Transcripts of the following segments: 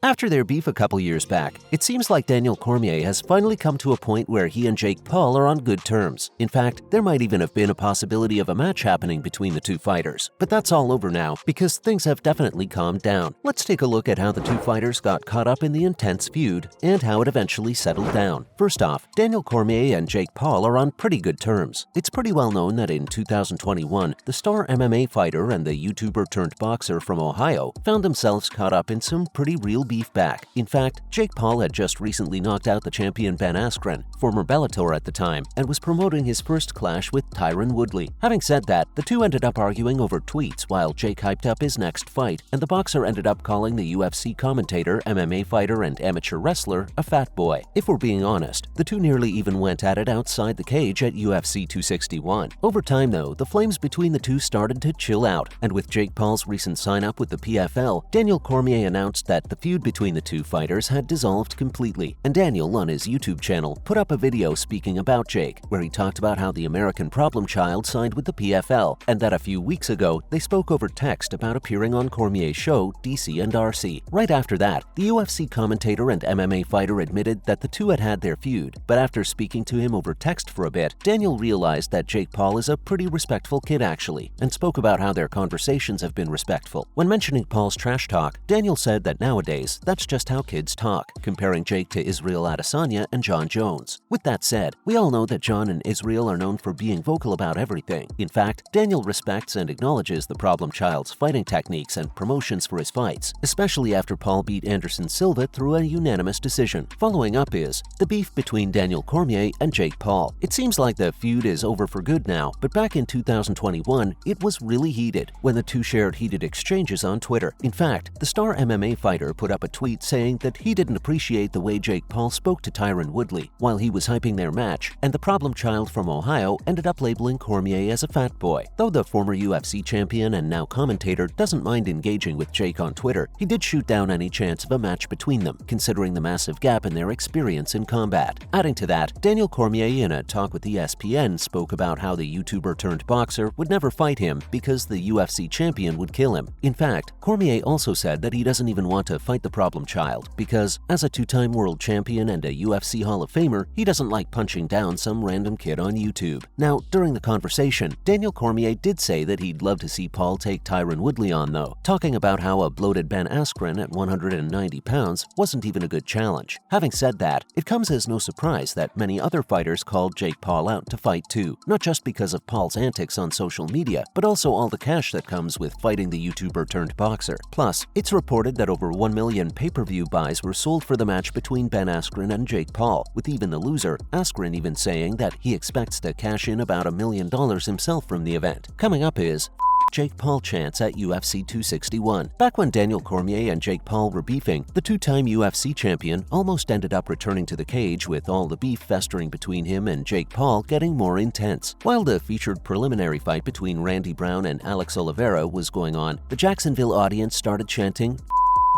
After their beef a couple years back, it seems like Daniel Cormier has finally come to a point where he and Jake Paul are on good terms. In fact, there might even have been a possibility of a match happening between the two fighters. But that's all over now, because things have definitely calmed down. Let's take a look at how the two fighters got caught up in the intense feud, and how it eventually settled down. First off, Daniel Cormier and Jake Paul are on pretty good terms. It's pretty well known that in 2021, the star MMA fighter and the YouTuber turned boxer from Ohio found themselves caught up in some pretty real beef back. In fact, Jake Paul had just recently knocked out the champion Ben Askren, former Bellator at the time, and was promoting his first clash with Tyron Woodley. Having said that, the two ended up arguing over tweets while Jake hyped up his next fight, and the boxer ended up calling the UFC commentator, MMA fighter, and amateur wrestler a fat boy. If we're being honest, the two nearly even went at it outside the cage at UFC 261. Over time though, the flames between the two started to chill out, and with Jake Paul's recent sign-up with the PFL, Daniel Cormier announced that the feud between the two fighters had dissolved completely, and Daniel on his YouTube channel put up a video speaking about Jake, where he talked about how the American problem child signed with the PFL, and that a few weeks ago they spoke over text about appearing on Cormier's show, DC and RC. Right after that, the UFC commentator and MMA fighter admitted that the two had had their feud, but after speaking to him over text for a bit, Daniel realized that Jake Paul is a pretty respectful kid actually, and spoke about how their conversations have been respectful. When mentioning Paul's trash talk, Daniel said that nowadays, that's just how kids talk, comparing Jake to Israel Adesanya and John Jones. With that said, we all know that John and Israel are known for being vocal about everything. In fact, Daniel respects and acknowledges the problem child's fighting techniques and promotions for his fights, especially after Paul beat Anderson Silva through a unanimous decision. Following up is the beef between Daniel Cormier and Jake Paul. It seems like the feud is over for good now, but back in 2021, it was really heated when the two shared heated exchanges on Twitter. In fact, the star MMA fighter put up a tweet saying that he didn't appreciate the way Jake Paul spoke to Tyron Woodley while he was hyping their match, and the problem child from Ohio ended up labeling Cormier as a fat boy. Though the former UFC champion and now commentator doesn't mind engaging with Jake on Twitter, he did shoot down any chance of a match between them, considering the massive gap in their experience in combat. Adding to that, Daniel Cormier in a talk with ESPN spoke about how the YouTuber turned boxer would never fight him because the UFC champion would kill him. In fact, Cormier also said that he doesn't even want to fight the problem child because, as a two-time world champion and a UFC Hall of Famer, he doesn't like punching down some random kid on YouTube. Now, during the conversation, Daniel Cormier did say that he'd love to see Paul take Tyron Woodley on though, talking about how a bloated Ben Askren at 190 pounds wasn't even a good challenge. Having said that, it comes as no surprise that many other fighters called Jake Paul out to fight too, not just because of Paul's antics on social media, but also all the cash that comes with fighting the YouTuber turned boxer. Plus, it's reported that over 1 million pay-per-view buys were sold for the match between Ben Askren and Jake Paul, with even the loser, Askren, even saying that he expects to cash in about $1 million himself from the event. Coming up is Jake Paul chants at UFC 261. Back when Daniel Cormier and Jake Paul were beefing, the two-time UFC champion almost ended up returning to the cage, with all the beef festering between him and Jake Paul getting more intense. While the featured preliminary fight between Randy Brown and Alex Oliveira was going on, the Jacksonville audience started chanting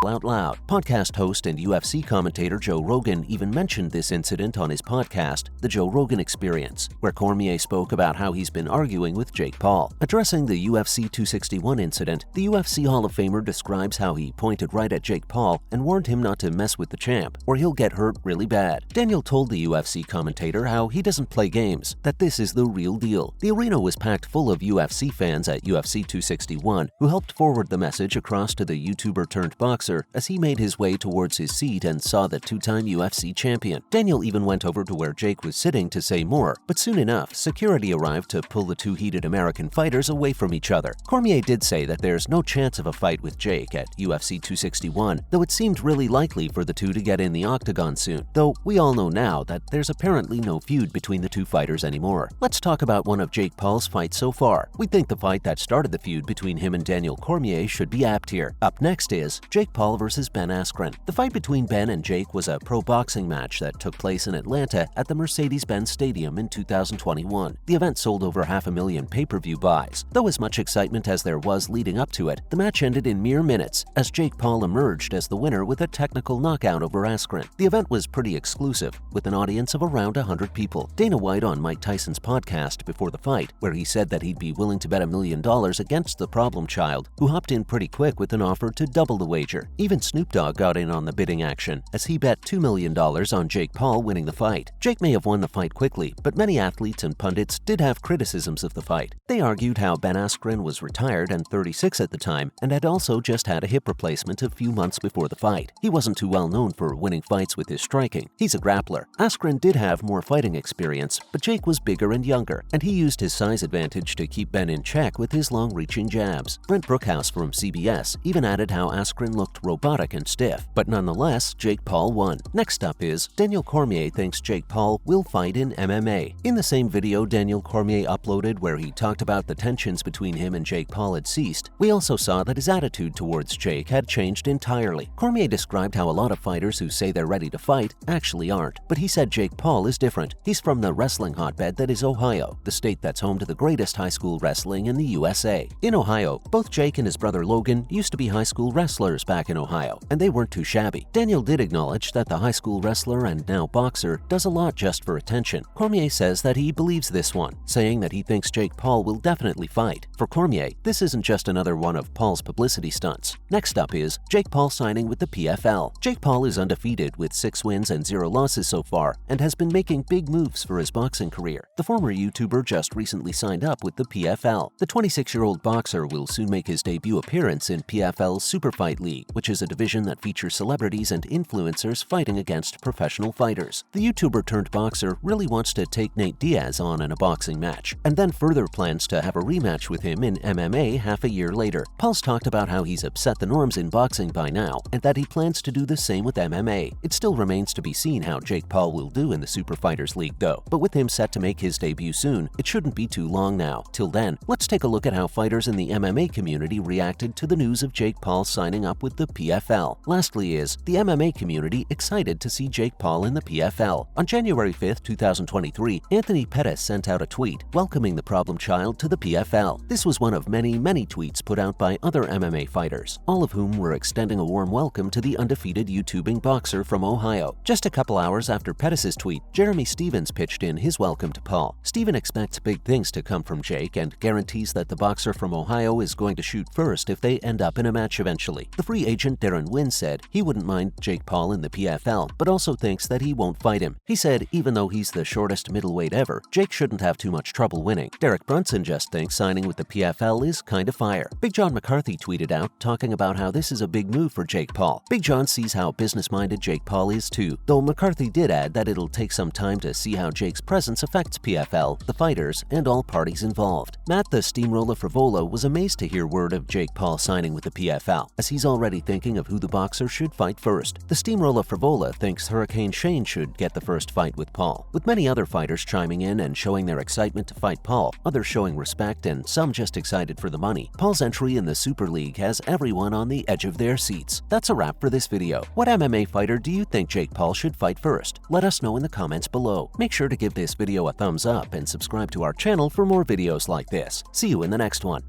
out loud. Podcast host and UFC commentator Joe Rogan even mentioned this incident on his podcast, The Joe Rogan Experience, where Cormier spoke about how he's been arguing with Jake Paul. Addressing the UFC 261 incident, the UFC Hall of Famer describes how he pointed right at Jake Paul and warned him not to mess with the champ, or he'll get hurt really bad. Daniel told the UFC commentator how he doesn't play games, that this is the real deal. The arena was packed full of UFC fans at UFC 261 who helped forward the message across to the YouTuber turned boxer as he made his way towards his seat and saw the two-time UFC champion. Daniel even went over to where Jake was sitting to say more, but soon enough, security arrived to pull the two heated American fighters away from each other. Cormier did say that there's no chance of a fight with Jake at UFC 261, though it seemed really likely for the two to get in the octagon soon, though we all know now that there's apparently no feud between the two fighters anymore. Let's talk about one of Jake Paul's fights so far. We think the fight that started the feud between him and Daniel Cormier should be apt here. Up next is Jake Paul versus Ben Askren. The fight between Ben and Jake was a pro boxing match that took place in Atlanta at the Mercedes-Benz Stadium in 2021. The event sold over 500,000 pay-per-view buys. Though as much excitement as there was leading up to it, the match ended in mere minutes as Jake Paul emerged as the winner with a technical knockout over Askren. The event was pretty exclusive, with an audience of around 100 people. Dana White on Mike Tyson's podcast before the fight, where he said that he'd be willing to bet $1 million against the problem child, who hopped in pretty quick with an offer to double the wager. future. Even Snoop Dogg got in on the bidding action, as he bet $2 million on Jake Paul winning the fight. Jake may have won the fight quickly, but many athletes and pundits did have criticisms of the fight. They argued how Ben Askren was retired and 36 at the time, and had also just had a hip replacement a few months before the fight. He wasn't too well known for winning fights with his striking. He's a grappler. Askren did have more fighting experience, but Jake was bigger and younger, and he used his size advantage to keep Ben in check with his long-reaching jabs. Brent Brookhouse from CBS even added how Askren looked robotic and stiff, but nonetheless, Jake Paul won. Next up is Daniel Cormier thinks Jake Paul will fight in MMA. In the same video Daniel Cormier uploaded where he talked about the tensions between him and Jake Paul had ceased, we also saw that his attitude towards Jake had changed entirely. Cormier described how a lot of fighters who say they're ready to fight actually aren't, but he said Jake Paul is different. He's from the wrestling hotbed that is Ohio, the state that's home to the greatest high school wrestling in the USA. In Ohio, both Jake and his brother Logan used to be high school wrestlers back in Ohio, and they weren't too shabby. Daniel did acknowledge that the high school wrestler and now boxer does a lot just for attention. Cormier says that he believes this one, saying that he thinks Jake Paul will definitely fight. For Cormier, this isn't just another one of Paul's publicity stunts. Next up is Jake Paul signing with the PFL. Jake Paul is undefeated with 6 wins and 0 losses so far, and has been making big moves for his boxing career. The former YouTuber just recently signed up with the PFL. The 26-year-old boxer will soon make his debut appearance in PFL's Super Fight League, which is a division that features celebrities and influencers fighting against professional fighters. The YouTuber turned boxer really wants to take Nate Diaz on in a boxing match, and then further plans to have a rematch with him in MMA half a year later. Paul's talked about how he's upset the norms in boxing by now, and that he plans to do the same with MMA. It still remains to be seen how Jake Paul will do in the Super Fighters League though, but with him set to make his debut soon, it shouldn't be too long now. Till then, let's take a look at how fighters in the MMA community reacted to the news of Jake Paul signing up with the PFL. Lastly is the MMA community excited to see Jake Paul in the PFL. On January 5th, 2023, Anthony Pettis sent out a tweet welcoming the problem child to the PFL. This was one of many tweets put out by other MMA fighters, all of whom were extending a warm welcome to the undefeated YouTubing boxer from Ohio. Just a couple hours after Pettis' tweet, Jeremy Stevens pitched in his welcome to Paul. Steven expects big things to come from Jake and guarantees that the boxer from Ohio is going to shoot first if they end up in a match eventually. The free agent Darren Wynn said he wouldn't mind Jake Paul in the PFL, but also thinks that he won't fight him. He said even though he's the shortest middleweight ever, Jake shouldn't have too much trouble winning. Derek Brunson just thinks signing with the PFL is kind of fire. Big John McCarthy tweeted out talking about how this is a big move for Jake Paul. Big John sees how business-minded Jake Paul is too, though McCarthy did add that it'll take some time to see how Jake's presence affects PFL, the fighters, and all parties involved. Matt the Steamroller Frivola was amazed to hear word of Jake Paul signing with the PFL, as he's already thinking of who the boxer should fight first. The Steamroller Frivola thinks Hurricane Shane should get the first fight with Paul, with many other fighters chiming in and showing their excitement to fight Paul, others showing respect, and some just excited for the money. Paul's entry in the Super League has everyone on the edge of their seats. That's a wrap for this video. What MMA fighter do you think Jake Paul should fight first? Let us know in the comments below. Make sure to give this video a thumbs up and subscribe to our channel for more videos like this. See you in the next one.